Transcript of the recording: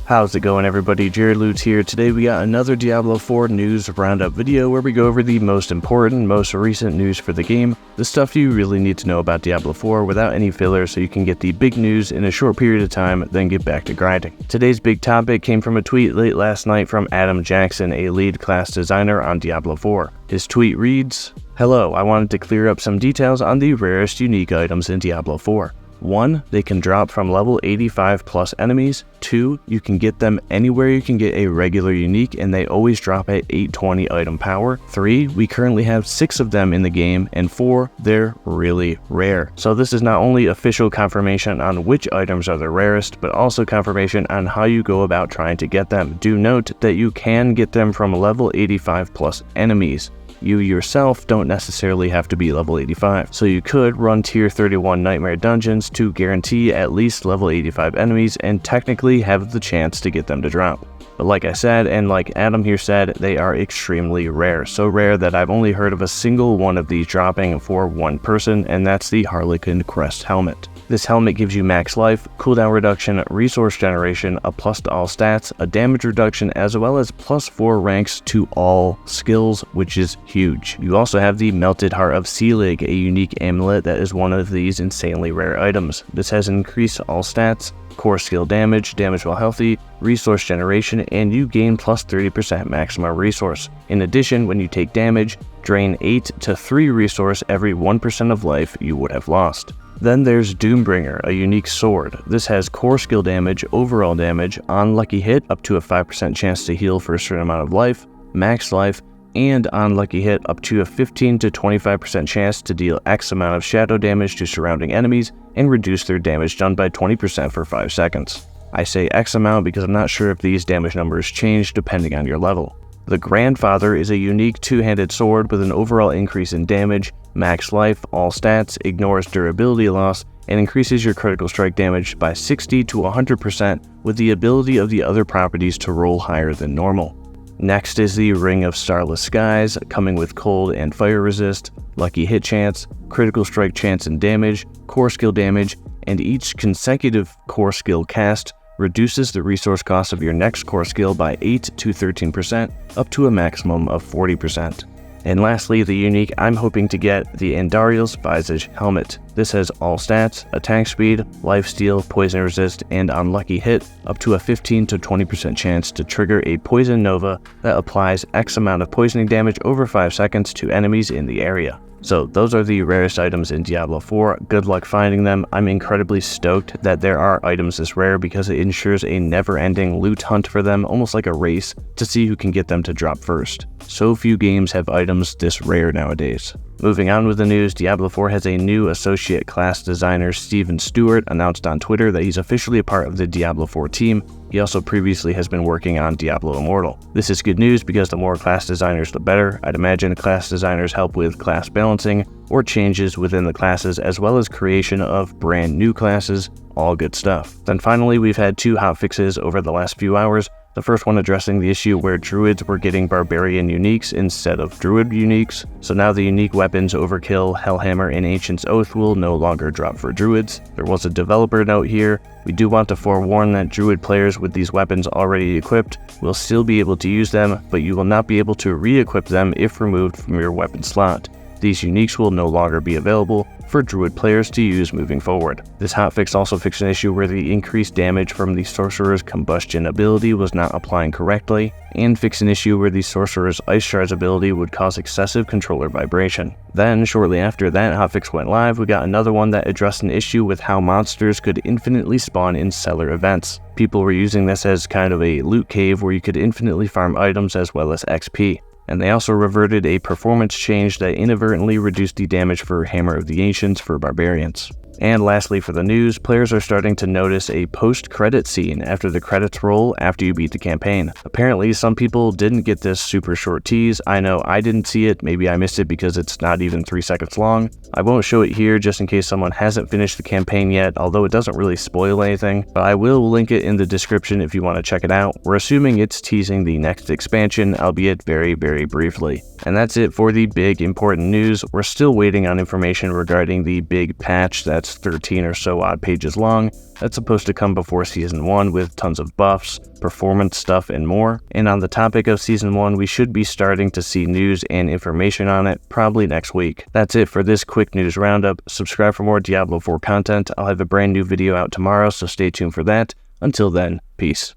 How's it going, everybody? Jared Lutz here. Today we got another Diablo IV News Roundup video where we go over the most important, most recent news for the game, the stuff you really need to know about Diablo IV without any filler so you can get the big news in a short period of time, then get back to grinding. Today's big topic came from a tweet late last night from Adam Jackson, a lead class designer on Diablo IV. His tweet reads, "Hello, I wanted to clear up some details on the rarest unique items in Diablo IV. 1. They can drop from level 85 plus enemies. 2. You can get them anywhere you can get a regular unique and they always drop at 820 item power. 3. We currently have 6 of them in the game. And 4. They're really rare." So this is not only official confirmation on which items are the rarest, but also confirmation on how you go about trying to get them. Do note that you can get them from level 85 plus enemies. You yourself don't necessarily have to be level 85, so you could run tier 31 nightmare dungeons to guarantee at least level 85 enemies and technically have the chance to get them to drop. But like I said, and like Adam here said, they are extremely rare, so rare that I've only heard of a single one of these dropping for one person, and that's the Harlequin Crest helmet. This helmet gives you max life, cooldown reduction, resource generation, a plus to all stats, a damage reduction, as well as +4 ranks to all skills, which is huge. You also have the Melted Heart of Selig, a unique amulet that is one of these insanely rare items. This has increased all stats, core skill damage, damage while healthy, resource generation, and you gain plus 30% maximum resource. In addition, when you take damage, drain 8 to 3 resource every 1% of life you would have lost. Then there's Doombringer, a unique sword. This has core skill damage, overall damage, on lucky hit up to a 5% chance to heal for a certain amount of life, max life, and on lucky hit up to a 15 to 25% chance to deal X amount of shadow damage to surrounding enemies and reduce their damage done by 20% for 5 seconds. I say X amount because I'm not sure if these damage numbers change depending on your level. The Grandfather is a unique two-handed sword with an overall increase in damage, max life, all stats, ignores durability loss, and increases your critical strike damage by 60 to 100% with the ability of the other properties to roll higher than normal. Next is the Ring of Starless Skies, coming with cold and fire resist, lucky hit chance, critical strike chance and damage, core skill damage, and each consecutive core skill cast reduces the resource cost of your next core skill by 8 to 13%, up to a maximum of 40%. And lastly, the unique I'm hoping to get, the Andariel's Visage Helmet. This has all stats, attack speed, lifesteal, poison resist, and on lucky hit, up to a 15 to 20% chance to trigger a Poison Nova that applies X amount of poisoning damage over 5 seconds to enemies in the area. So those are the rarest items in Diablo IV. Good luck finding them. I'm incredibly stoked that there are items this rare because it ensures a never-ending loot hunt for them, almost like a race, to see who can get them to drop first. So few games have items this rare nowadays. Moving on with the news, Diablo IV has a new associate class designer, Steven Stewart, announced on Twitter that he's officially a part of the Diablo IV team. He also previously has been working on Diablo Immortal. This is good news because the more class designers, the better. I'd imagine class designers help with class balancing or changes within the classes, as well as creation of brand new classes. All good stuff. Then finally, we've had 2 hotfixes over the last few hours. The first one addressing the issue where druids were getting barbarian uniques instead of druid uniques. So now the unique weapons Overkill, Hellhammer, and Ancient's Oath will no longer drop for druids. There was a developer note here. We do want to forewarn that druid players with these weapons already equipped will still be able to use them, but you will not be able to re-equip them if removed from your weapon slot. These uniques will no longer be available for druid players to use moving forward. This hotfix also fixed an issue where the increased damage from the sorcerer's combustion ability was not applying correctly, and fixed an issue where the sorcerer's ice shards ability would cause excessive controller vibration. Then, shortly after that hotfix went live, we got another one that addressed an issue with how monsters could infinitely spawn in cellar events. People were using this as kind of a loot cave where you could infinitely farm items as well as XP. And they also reverted a performance change that inadvertently reduced the damage for Hammer of the Ancients for barbarians. And lastly for the news, players are starting to notice a post-credit scene after the credits roll after you beat the campaign. Apparently, some people didn't get this super short tease. I know I didn't see it, maybe I missed it because it's not even 3 seconds long. I won't show it here just in case someone hasn't finished the campaign yet, although it doesn't really spoil anything, but I will link it in the description if you want to check it out. We're assuming it's teasing the next expansion, albeit very, very briefly. And that's it for the big important news. We're still waiting on information regarding the big patch that's It's 13 or so odd pages long. That's supposed to come before Season 1 with tons of buffs, performance stuff, and more. And on the topic of Season 1, we should be starting to see news and information on it probably next week. That's it for this quick news roundup. Subscribe for more Diablo 4 content. I'll have a brand new video out tomorrow, so stay tuned for that. Until then, peace.